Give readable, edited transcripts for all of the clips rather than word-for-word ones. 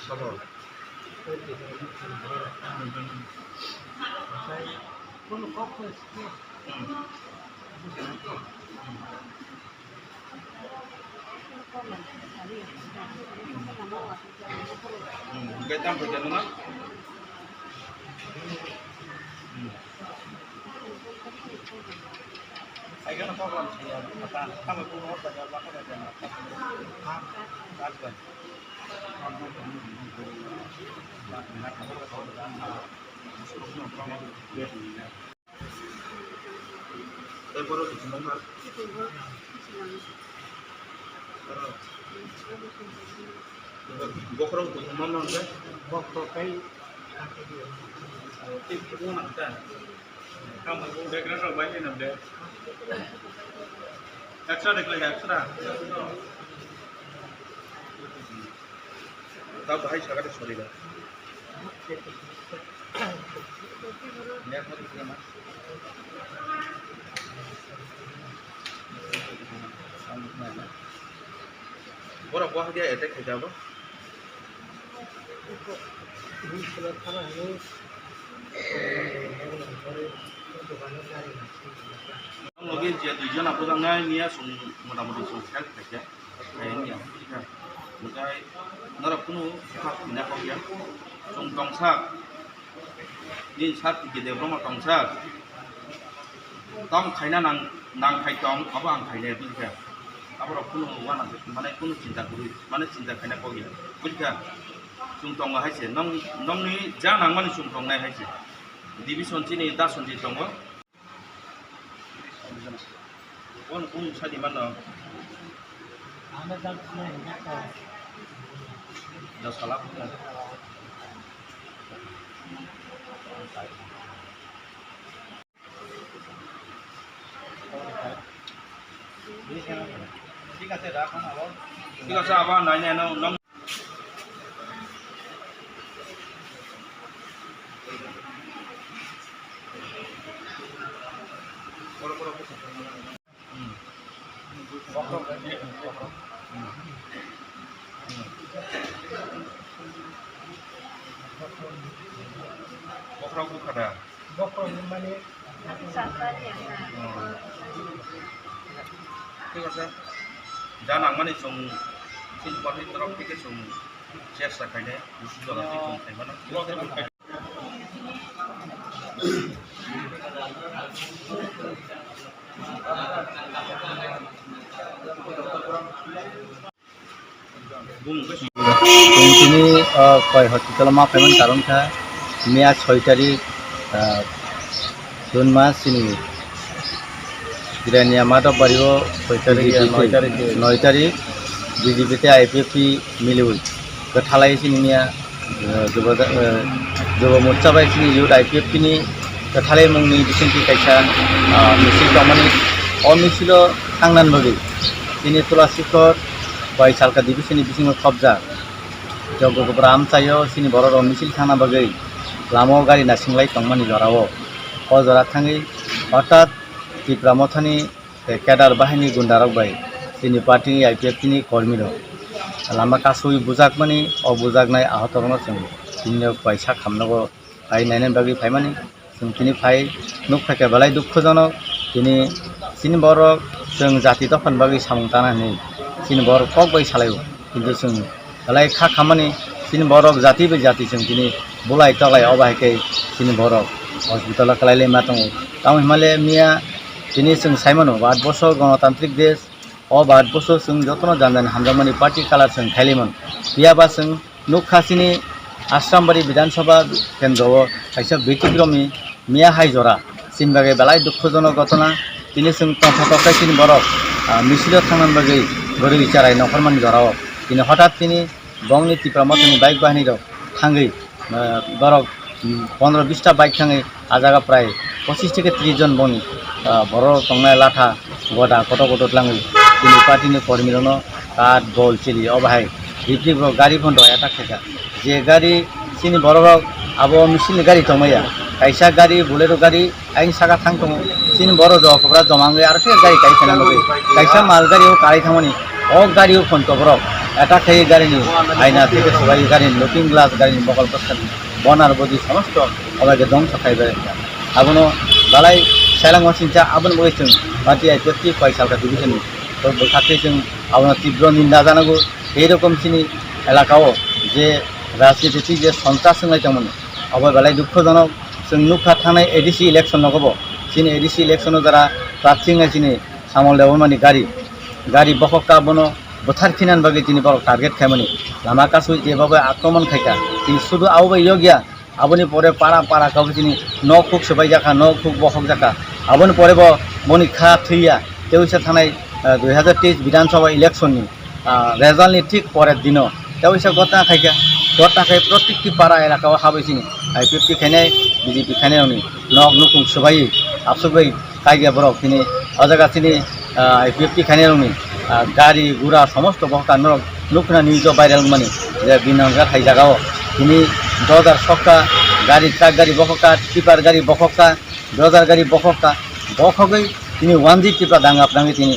Sabah. Gaitang perjalanan. Ayo nak program saya. Kami pun mau belajar bahasa dan apa. Baru di mana? Bokrong di mana nanti? Bokrong kai. Itu nanti. Kamu udah kena coba ini nanti. Ekstra dek lagi ekstra. Tahu bahaya sangat sorry dah. Lihat mati mana? Orang buah dia attack kerja apa? Lagi dia tujuan aku sangat ni ya, mudah-mudahan sukses kerja. Kayaknya, mudah. Narap kuno hak tidak kau ya. Tongsak, ni saat kita berumah tongsak. Tong kaina nang kai tong apa ang kaina itu kan? Apa orang kuno mana kuno cinta kuri, mana cinta kaina kau ya? Bukan, tong hai se, nong ni jangan mana tong nai hai se. Division sini dah sonji tong apa? Wan pun saya di mana? Dah salah pun. ঠিক আছে রাখুন আবার ঠিক আছে আবার নাই নাই নং বড় বড় বকরা বুখাটা বকরা মানে ঠিক আছে জানাং মানে जों सिनपाथि तरफ থেকে जों চেষ্টা খাইনে गुसु जालांनि जों खायमाना তিনি কয় হসপিটাল মা পেমেন্ট কারণ খা মেয়া 6 তারিখ জুন মাস চিনি Girania mata bariwo 9 tarik BJP IPP miliwi kethalai sininya joba morcha bai sini youth IPP ni kethalai mungni disinti kaisa misil kamani o misilo tangnan bagi sini tulasikor bai salka divisini bisingo khabja jogo gobram chayo sini bororo misil thana bagi lamo gari nasinglai tongmani jorao o jora thangi হঠাৎ ত্রিপুরামথানি cadre বাহিনী গুন্ডারক by তিনি party IPF ni কর্মীর লামা কাসুই বুজাক মানে অবুজাক নাই আহত রং जों তিনি পয়সা খামনাগো আই নাইনেন বাগি ফাইমানি जों তিনি ফাই নুক ফাকে বালাই দুঃখজনক তিনি চিনি বরক जों জাতি দফান বাগি সামংতানানি চিনি বরক কক বাই সালাইও কিন্তু जों বালাই খা খামানি চিনি বরক জাতি বাই জাতি जों তিনি বুলাই তলাই অবাহিকে চিনি বরক হসপিটাল খালাইলে মাতং তাও হিমালয় মিয়া তিনি जों साइमनो भारतबर्ष गणतांत्रिक देश अ भारतबर्ष जों जतन जानजान हामजामानि पार्टी कालार जों खाइलिमोन बियाबा जों नुखासिनि आश्रामबारि विधानसभा केन्द्रआव खायसे व्यतिक्रमी मिया हाइजरा सिनबागे बेलाय दुखुजनक घटना তিনি जों टंफा सिनि बरक मिसिलाव थांनान बागै बोरै बिचाराय नखरमानि जराव তিনি हठाৎ তিনি बंगनि टिप्रामथनि बाइक बाहिनीराव थाङै बरक 15-20टा बाइक थाङै आजागा प्राय 25 থেকে 30 জন बंगनि बर' तंनाय लाथा गदा गथ' गथ' लाङै दिनै पार्टीनि कर्मीरनो काट बल चिलि अबाहाय रिप्लिक गाड़ी बन्द एटाक खायसा जे गाड़ी सिनि बर'रक आबो मिसिलनि गाड़ी तंमाया कायसा गाड़ी बोलेरो गाड़ी आइन सागा थांथं सिनि बर' जकब्रा जमाङै आरो गाड़ी गायफेना लगे कायसा माल गाड़ीआव काराय थांमानि গাড়িও ফোন কবরক এটা খেয়ে গাড়িনি আয়না থেকে সবাই গাড়ির লুকিং গ্লাস গাড়ির বকল পস্তানি বনার বদি সমস্ত অবাইকে ধ্বংস খাইবে আবনো দালাই সেলাং মাसिनचा आबन बगैजों पार्टी आइपिएफटी फरायसालिका डिभिजननि तो बेखाते जों आबनो तीव्र निंदा जानांगौ बे रोखोमसिनि एलाकायाव जे राजनीति जे सन्त्रास सोंलायदोंमोन अबय बेलाय दुखुजनक जों नुखा थानाय एडिसि इलेक्शन नगबो सिनि एडिसि इलेक्शनाव जारा प्रार्थी सिनि सामल देवमानि गाड़ी बखका बनो बुथारफिनान बागै दिनै बर टार्गेट खायमानि लामा कासुइ जेबाबो आक्रमण खायका दिनै सुदु आवबो योगिया आबोनि परे पारा काबो दिनै न खुक सबाय जाखा न खुक बखक जाखा आबोनि परे बनि खा थैया तेवैसा थानाय 2023 विधानसभा इलेक्शननि रेजाल्टनि ठीक परेर दिनाव तेवैसा घटना खायका प्रत्येकटी पारा एलाकायाव हाबैसिनि आइपिएफटी खायनाय बिजेपि खायनायावनि नक नुकुं सबाय आबसुबै कायगिया बरक दिनै अजागासिनि आइपिएफटी खायनायावनि गाड़ी गुरा समस्त बहका नुखना निज भाइरल मानी जे बिनांगा थाइजागाव दिनै 1000 सका गाड़ी ट्राक गाड़ी बखका टिपार गाड़ी बखका 1000 गाड़ी बखका बखगै दिनै 1G टिपा दांगाफ्राङै दिनै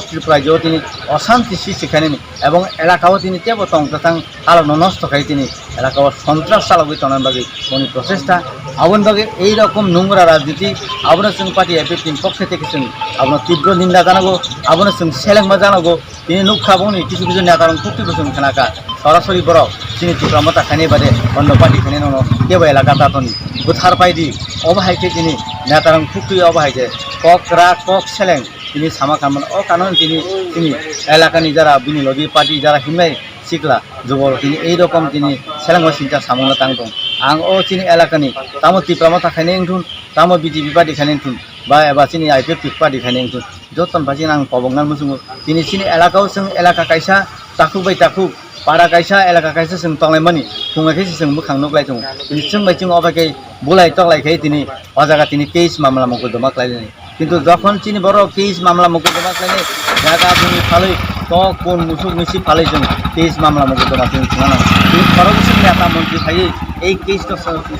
त्रिपुरायाव दिनै अशान्ति सृष्टि खायनायनि एबं एलाकायाव दिनै तेबो तंकथां हालनो नष्ट खाय दिनै एलाकायाव सन्त्रास चालावै तनान बागै मनि प्रचेष्टा आबन बागै এই রকম নোংরা রাজনীতি आबनो जों पार्टी आइपिएफटी पक्ष থেকে जों आबनो तीव्र निंदा जानांगौ आबनो जों सेलेंमा जानांगौ दिनै नुखाबोनि किछु किछु नेतारं खुक्तिबो जों खोनाका सरासरि बरक सिनि टिप्रामता खायनाय बादे अन्य पार्टी खायनाय ननो केबो एलाका तातनि बुथार बायदि अबाहायके दिनै नेतारं खुक्ति अबाहायके कक सेलें दिनै सामा खामन कानन दिनै एलाकानि जारा बिनि लबि पार्टी जारा हिमनाय सिक्ला जुबल दिनै এই রকম दिनै सेलें मासिनचा सामना तां दं आं चिनि एलाकानि तामो टिप्रामता खायनाय थुन तामो बिजेपि पार्टी खायनाय थुन बा एबा चिनि आइपिएफटी पार्टी खायनाय थुन जतन बाजिन आं पबंनान मुसुङो दिनै चिनि एलाकायाव जों एलाका कायसा ताखुबै ताखु पारा कायसा एलाका कायसा जों तंलायमानि फुङाखैसो जों बोखांनो ग्लायदों दिनै जों बायदिं अबाकै बुलाय तगलायखै दिनै अजागा दिनै 23 मामला मकदमा क्लायनाय किन्तु जखन चिनि बर 23 मामला मकदमा क्लायनाय जागा जोंनि फालै तो कोन मुसुक मिसि फालै जों 23 मामला मकदमा जों थिनाना दिनै खरगसि नेता मन्त्रि फायै এই কেসটা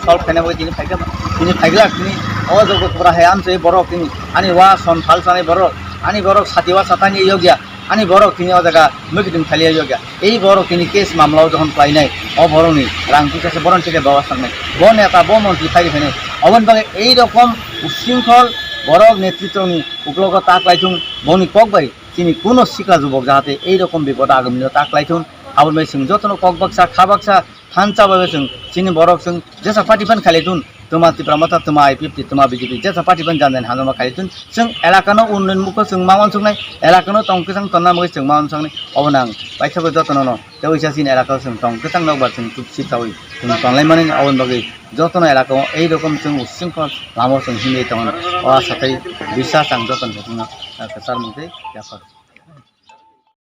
সলভ খাইনা বই তিনি ফাইগলা তিনি অযোগ্য করা হয় আমছে বরক তিনি আনি ওয়া সন ফাল সানাই বরক আনি বরক সাতিওয়া সাতানি ইয়োগিয়া আনি বরক তিনি অজাগা মগিদিন খালিয়া ইয়োগিয়া এই বরক তিনি কেস মামলাও যখন পাইনাই অবরণি রাং পিছাছে বরণ থেকে ব্যবস্থা নাই ব নেতা ব মন্ত্রী ফাইলি ফেনে অবন বাগে এই রকম উশৃঙ্খল বরক নেতৃত্বনি উপলব্ধ তাক লাইথুন বনি ককবাই তিনি কোনো শিক্ষা যুবক যাহাতে এই রকম বিপদ আগামীও তাক লাইথুন আবার মেসিং যতন ককবাকসা খাবাকসা थानचा बाबे जों चिनि बरक जों जेसा पार्टी फन खालिथुन तुमा टिप्रामता तुमा आइपिएफटी तुमा बिजेपि जेसा पार्टी फन जाननाय हानमा खालिथुन जों एलाकानो उन्नयन मुखो जों मावन संनाय एलाकानो तंकसां तन्ना मगे जों मावन संनाय अबनां बायथाबो जतन तेवैसा चिनि एलाका जों तंकसां नगबा जों सिथावै जों तनलाय माने अवन बागै जतन एलाकायाव এই রকম जों उसिंखल लामा जों हिंगे तंगन अ साथै বিশ্বাস आं जतन होना सार मोनसे याफार